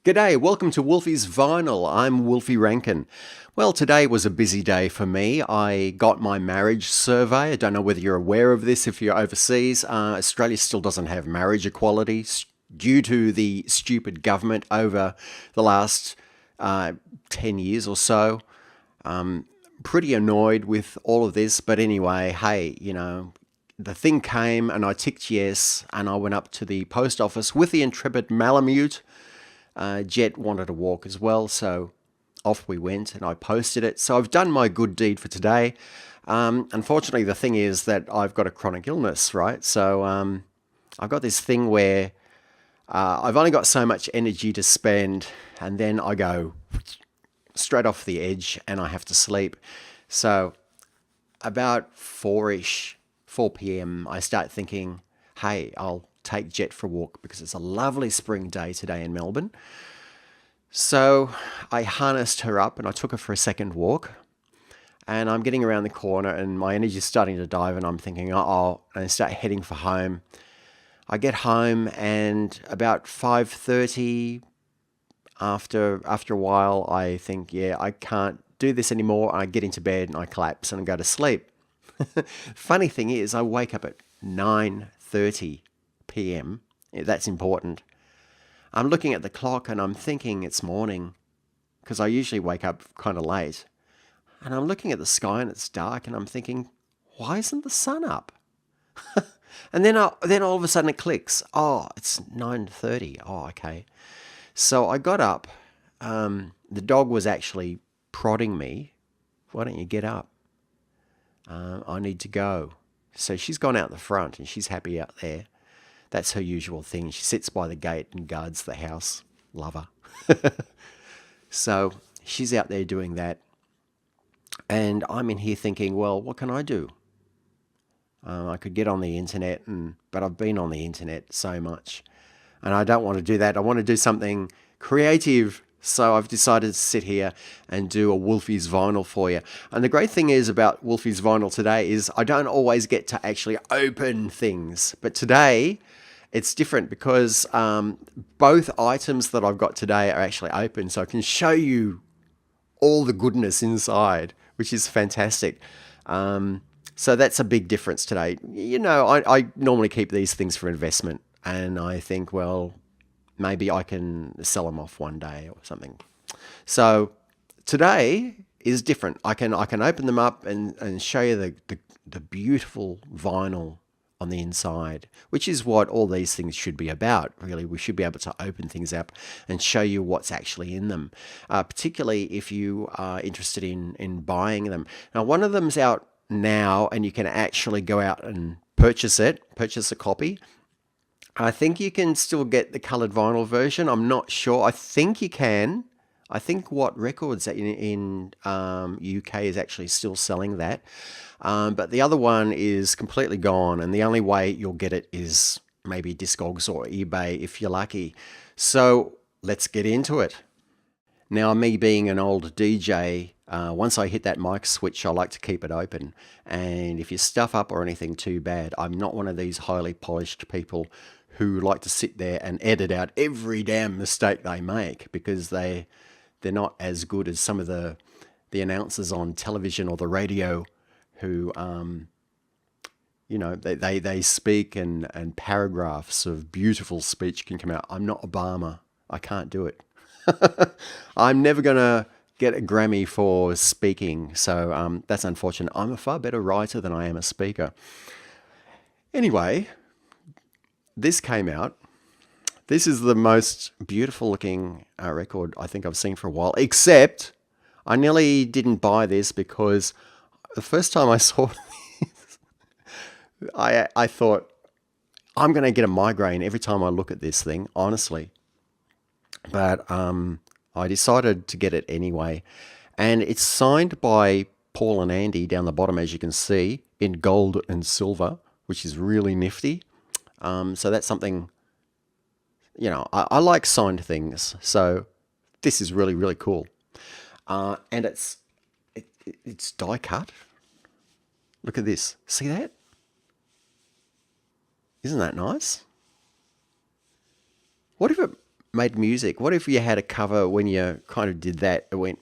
G'day, welcome to Wolfie's Vinyl. I'm Wolfie Rankin. Well, today was a busy day for me. I got my marriage survey. I don't know whether you're aware of this if you're overseas. Australia still doesn't have marriage equality due to the stupid government over the last 10 years or so. Pretty annoyed with all of this, but anyway, hey, the thing came and I ticked yes, and I went up to the post office with the intrepid Malamute. Jet wanted to walk as well, so off we went and I posted it. So I've done my good deed for today. Unfortunately, the thing is that I've got a chronic illness, right? So I've got this thing where I've only got so much energy to spend, and then I go straight off the edge and I have to sleep. So about 4 p.m, I start thinking, hey, I'll take Jet for a walk because it's a lovely spring day today in Melbourne. So I harnessed her up and I took her for a second walk, and I'm getting around the corner and my energy is starting to dive and I'm thinking, uh-oh, and I start heading for home. I get home and about 5:30, after a while, I think, yeah, I can't do this anymore. I get into bed and I collapse and I go to sleep. Funny thing is, I wake up at 9:30 p.m. That's important. I'm looking at the clock and I'm thinking it's morning because I usually wake up kind of late. And I'm looking at the sky and it's dark and I'm thinking, why isn't the sun up? And then all of a sudden it clicks. Oh, it's 9:30. Oh, okay. So I got up. The dog was actually prodding me. Why don't you get up? I need to go. So she's gone out the front and she's happy out there. That's her usual thing. She sits by the gate and guards the house. Love her. So she's out there doing that. And I'm in here thinking, well, what can I do? I could get on the internet, but I've been on the internet so much. And I don't want to do that. I want to do something creative. So I've decided to sit here and do a Wolfie's Vinyl for you. And the great thing is about Wolfie's Vinyl today is I don't always get to actually open things. But today it's different because both items that I've got today are actually open. So I can show you all the goodness inside, which is fantastic. So that's a big difference today. I normally keep these things for investment. And I think, well, maybe I can sell them off one day or something. So today is different. I can open them up and show you the beautiful vinyl on the inside, which is what all these things should be about, really. We should be able to open things up and show you what's actually in them, particularly if you are interested in buying them. Now, one of them's out now and you can actually go out and purchase a copy. I think you can still get the coloured vinyl version. I'm not sure. I think you can. I think What Records in UK is actually still selling that. But the other one is completely gone, and the only way you'll get it is maybe Discogs or eBay if you're lucky. So let's get into it. Now, me being an old DJ, once I hit that mic switch, I like to keep it open. And if you stuff up or anything too bad, I'm not one of these highly polished people who like to sit there and edit out every damn mistake they make, because they're not as good as some of the announcers on television or the radio who, they speak and paragraphs of beautiful speech can come out. I'm not Obama. I can't do it. I'm never going to get a Grammy for speaking. So that's unfortunate. I'm a far better writer than I am a speaker. Anyway, this came out. This is the most beautiful looking record I think I've seen for a while, except I nearly didn't buy this because the first time I saw this, I thought, I'm going to get a migraine every time I look at this thing, honestly. But I decided to get it anyway. And it's signed by Paul and Andy down the bottom, as you can see, in gold and silver, which is really nifty. So that's something, I like signed things. So this is really, really cool. And it's die cut. Look at this. See that? Isn't that nice? What if it made music? What if you had a cover when you kind of did that? It went,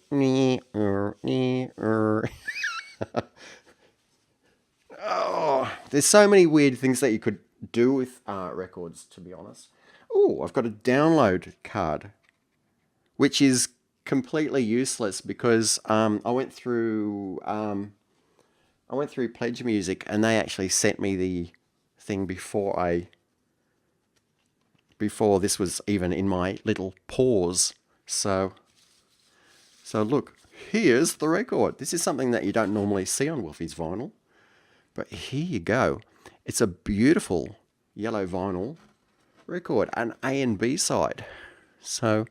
oh, there's so many weird things that you could do with records, to be honest. Oh, I've got a download card, which is completely useless because I went through Pledge Music and they actually sent me the thing before this was even in my little pause. So look, here's the record. This is something that you don't normally see on Wolfie's vinyl, but here you go. It's a beautiful yellow vinyl record, an A and B side. So,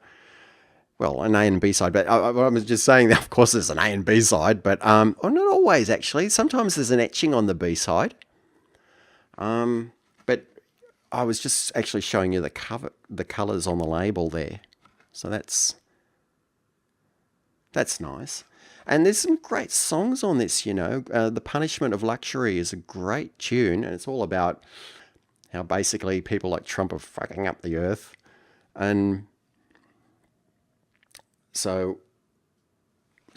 well, an A and B side, but I was just saying that, of course, there's an A and B side, but not always, actually. Sometimes there's an etching on the B side. But I was just actually showing you the colours on the label there. So that's nice. And there's some great songs on this, you know. The Punishment of Luxury is a great tune, and it's all about how basically people like Trump are fucking up the earth. And so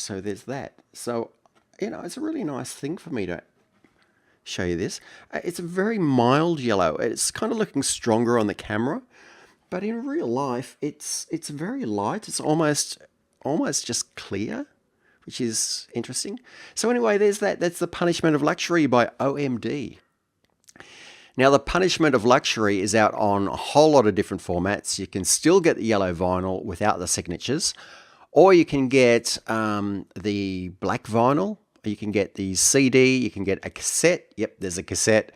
there's that. So, you know, it's a really nice thing for me to show you this. It's a very mild yellow. It's kind of looking stronger on the camera, but in real life, it's very light. It's almost just clear, which is interesting. So anyway, there's that. That's The Punishment of Luxury by OMD. Now, The Punishment of Luxury is out on a whole lot of different formats. You can still get the yellow vinyl without the signatures, or you can get the black vinyl. You can get the CD, you can get a cassette. Yep, there's a cassette.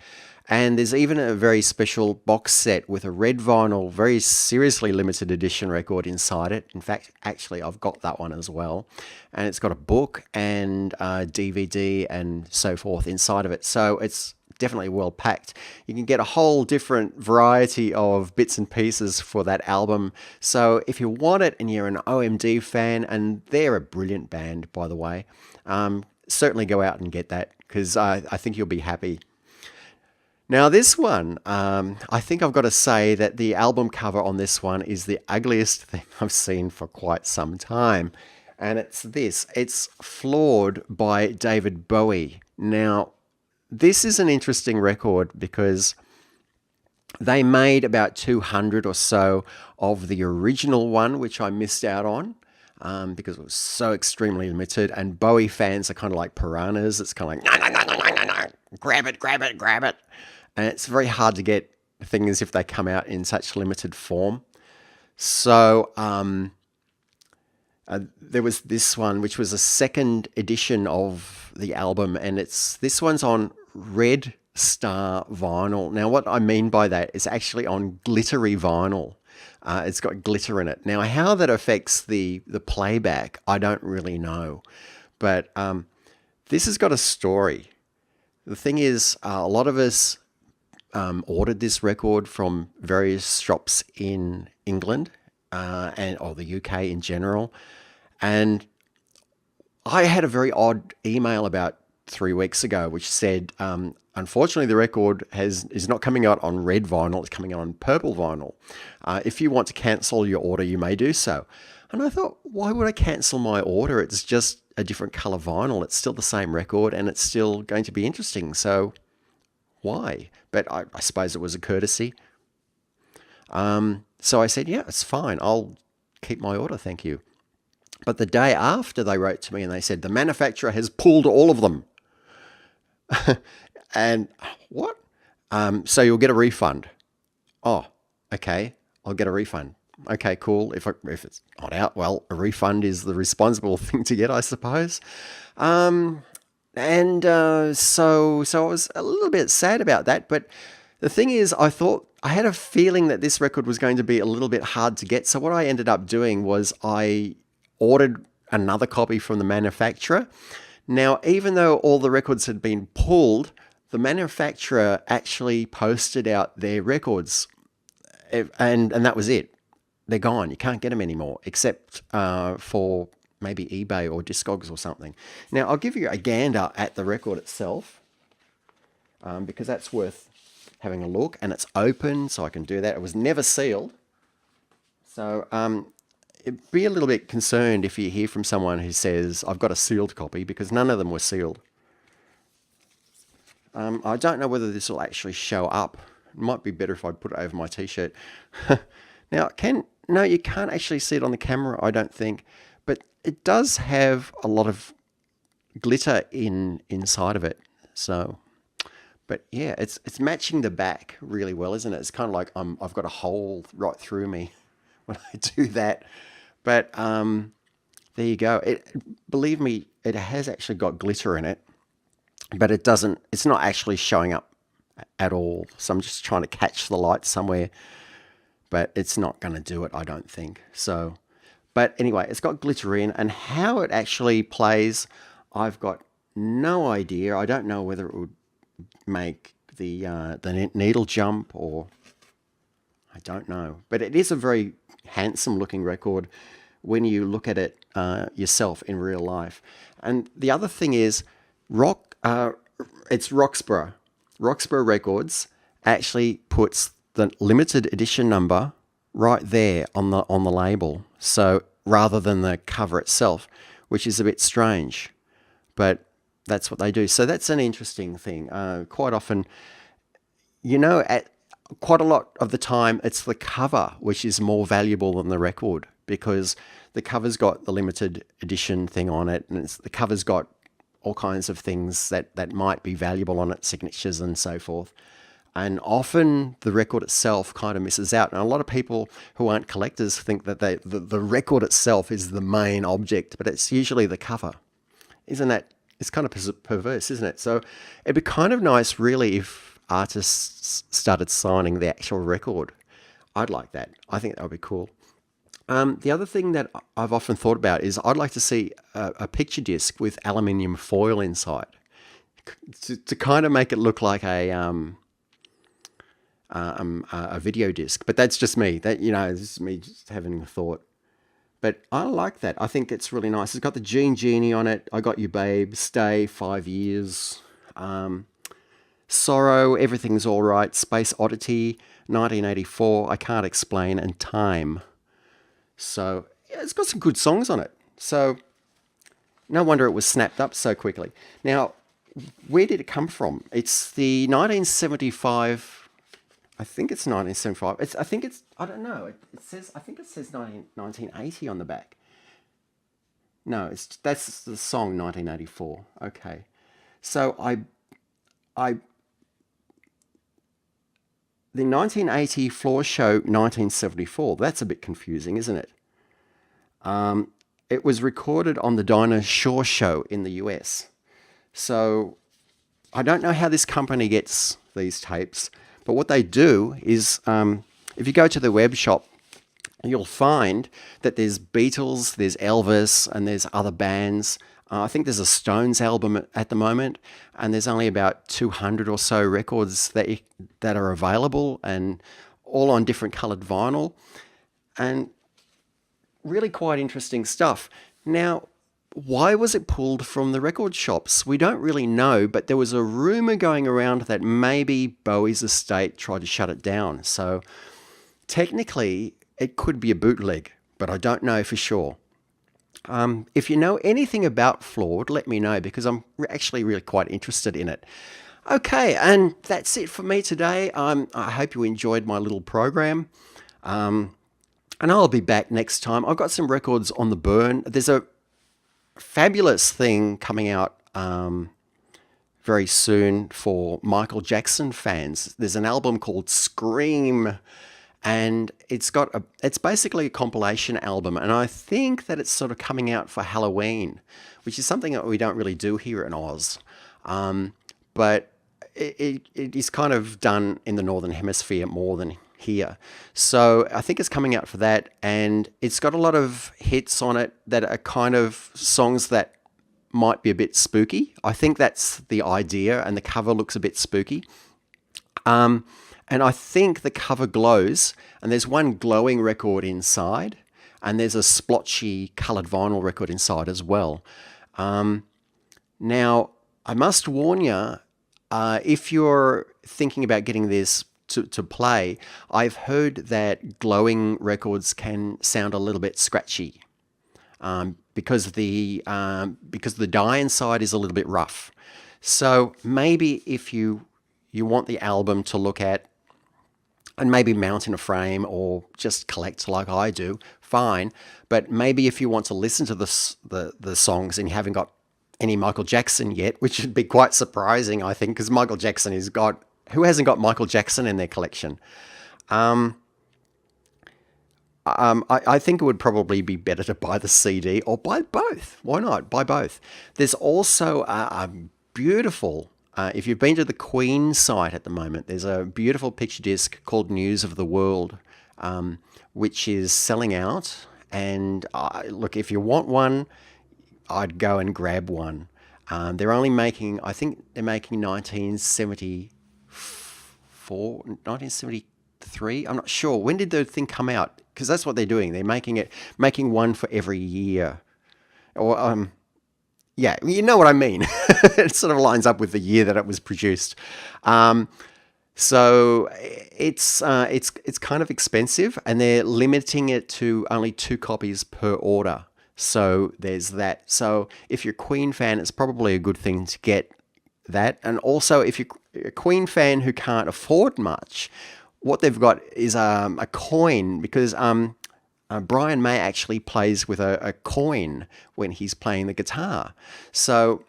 And there's even a very special box set with a red vinyl, very seriously limited edition record inside it. In fact, actually, I've got that one as well. And it's got a book and a DVD and so forth inside of it. So it's definitely well packed. You can get a whole different variety of bits and pieces for that album. So if you want it and you're an OMD fan, and they're a brilliant band, by the way, certainly go out and get that, because I think you'll be happy. Now this one, I think I've got to say that the album cover on this one is the ugliest thing I've seen for quite some time. And it's this. It's Flawed by David Bowie. Now, this is an interesting record because they made about 200 or so of the original one, which I missed out on. Because it was so extremely limited, and Bowie fans are kind of like piranhas. It's kind of like, no, grab it. And it's very hard to get things if they come out in such limited form. So there was this one, which was a second edition of the album, and this one's on Red Star vinyl. Now, what I mean by that is actually on glittery vinyl. It's got glitter in it. Now, how that affects the playback, I don't really know. But this has got a story. The thing is, a lot of us ordered this record from various shops in England or the UK in general. And I had a very odd email about 3 weeks ago, which said, unfortunately, the record is not coming out on red vinyl, it's coming out on purple vinyl. If you want to cancel your order, you may do so. And I thought, why would I cancel my order? It's just a different color vinyl. It's still the same record, and it's still going to be interesting. So why? But I suppose it was a courtesy. So I said, yeah, it's fine. I'll keep my order, thank you. But the day after, they wrote to me and they said, the manufacturer has pulled all of them. And what? So you'll get a refund. Oh, okay. I'll get a refund. Okay, cool. If it's not out, well, a refund is the responsible thing to get, I suppose. So I was a little bit sad about that. But the thing is, I had a feeling that this record was going to be a little bit hard to get. So what I ended up doing was I ordered another copy from the manufacturer. Now, even though all the records had been pulled, the manufacturer actually posted out their records, and that was it. They're gone. You can't get them anymore, except for maybe eBay or Discogs or something. Now, I'll give you a gander at the record itself, because that's worth having a look, and it's open, so I can do that. It was never sealed, So be a little bit concerned if you hear from someone who says, I've got a sealed copy, because none of them were sealed. I don't know whether this will actually show up. It might be better if I put it over my t-shirt. Now, no, you can't actually see it on the camera, I don't think. But it does have a lot of glitter inside of it. So, but yeah, it's matching the back really well, isn't it? It's kind of like I've got a hole right through me when I do that. But there you go. Believe me, it has actually got glitter in it, but it's not actually showing up at all. So I'm just trying to catch the light somewhere, but it's not going to do it, I don't think. So, but anyway, it's got glitter in, and how it actually plays, I've got no idea. I don't know whether it would make the needle jump, or I don't know. But it is a very handsome looking record when you look at it yourself in real life. And the other thing is, it's Roxburgh. Roxburgh Records actually puts the limited edition number right there on the label. So rather than the cover itself, which is a bit strange, but that's what they do. So that's an interesting thing. Quite often, at quite a lot of the time, it's the cover which is more valuable than the record, because the cover's got the limited edition thing on it, and the cover's got all kinds of things that might be valuable on it, signatures and so forth. And often the record itself kind of misses out. And a lot of people who aren't collectors think that the record itself is the main object, but it's usually the cover. Isn't that? It's kind of perverse, isn't it? So it'd be kind of nice, really, if artists started signing the actual record. I'd like that. I think that would be cool. The other thing that I've often thought about is I'd like to see a picture disc with aluminium foil inside to kind of make it look like a video disc. But that's just me. This is me just having a thought. But I like that. I think it's really nice. It's got the Gene Genie on it. I Got You Babe, Stay, 5 Years, Sorrow, Everything's All Right, Space Oddity, 1984, I Can't Explain, and Time. So yeah, it's got some good songs on it. So no wonder it was snapped up so quickly. Now, where did it come from? It's the 1975. I think it's 1975. I don't know. I think it says 1980 on the back. No, that's the song 1984. Okay. So the 1980 floor show 1974. That's a bit confusing, isn't it? It was recorded on the Dinah Shore show in the US. So I don't know how this company gets these tapes, but what they do is, if you go to the web shop, you'll find that there's Beatles, there's Elvis, and there's other bands. I think there's a Stones album at the moment, and there's only about 200 or so records that are available, and all on different coloured vinyl, and really quite interesting stuff. Now, why was it pulled from the record shops? We don't really know, but there was a rumour going around that maybe Bowie's estate tried to shut it down. So technically, it could be a bootleg, but I don't know for sure. If you know anything about Flawed, let me know, because I'm actually really quite interested in it. Okay, and that's it for me today. I hope you enjoyed my little program. And I'll be back next time. I've got some records on the burn. There's a fabulous thing coming out very soon for Michael Jackson fans. There's an album called Scream, and it's basically a compilation album, and I think that it's sort of coming out for Halloween, which is something that we don't really do here in Oz. But it is kind of done in the Northern Hemisphere more than here. So I think it's coming out for that, and it's got a lot of hits on it that are kind of songs that might be a bit spooky. I think that's the idea, and the cover looks a bit spooky. And I think the cover glows, and there's one glowing record inside, and there's a splotchy coloured vinyl record inside as well. Now, I must warn you, if you're thinking about getting this to play, I've heard that glowing records can sound a little bit scratchy because the die inside is a little bit rough. So maybe if you want the album to look at and maybe mount in a frame or just collect like I do, fine. But maybe if you want to listen to the songs and you haven't got any Michael Jackson yet, which would be quite surprising, I think, because Michael Jackson who hasn't got Michael Jackson in their collection? I think it would probably be better to buy the CD or buy both. Why not? Buy both. There's also a beautiful, if you've been to the Queen site at the moment, there's a beautiful picture disc called News of the World, which is selling out. And look, if you want one, I'd go and grab one. They're only making, I think they're making 1973. I'm not sure. When did the thing come out? Because that's what they're doing. They're making one for every year. Or, yeah, you know what I mean. It sort of lines up with the year that it was produced. So it's kind of expensive, and they're limiting it to only 2 copies per order. So there's that. So if you're a Queen fan, it's probably a good thing to get that. And also, if you're a Queen fan who can't afford much, what they've got is a coin, because Brian May actually plays with a coin when he's playing the guitar. So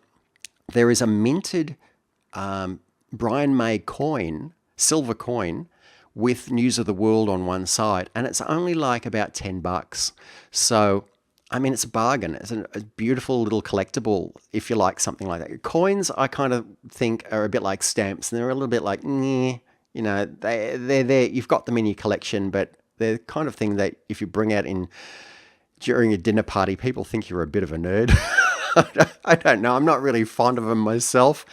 there is a minted Brian May coin, silver coin, with News of the World on one side, and it's only like about $10. So, I mean, it's a bargain. It's a beautiful little collectible if you like something like that. Coins, I kind of think, are a bit like stamps, and they're a little bit like, they're there. You've got them in your collection, but they're the kind of thing that if you bring out during a dinner party, people think you're a bit of a nerd. I don't know. I'm not really fond of them myself.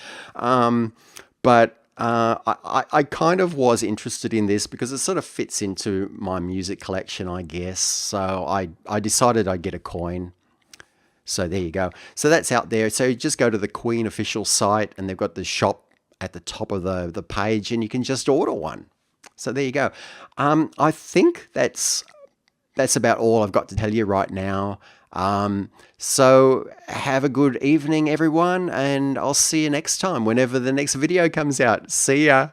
But I kind of was interested in this because it sort of fits into my music collection, I guess. So I decided I'd get a coin. So there you go. So that's out there. So you just go to the Queen official site, and they've got the shop at the top of the page, and you can just order one. So there you go. I think that's about all I've got to tell you right now. So have a good evening, everyone, and I'll see you next time whenever the next video comes out. See ya.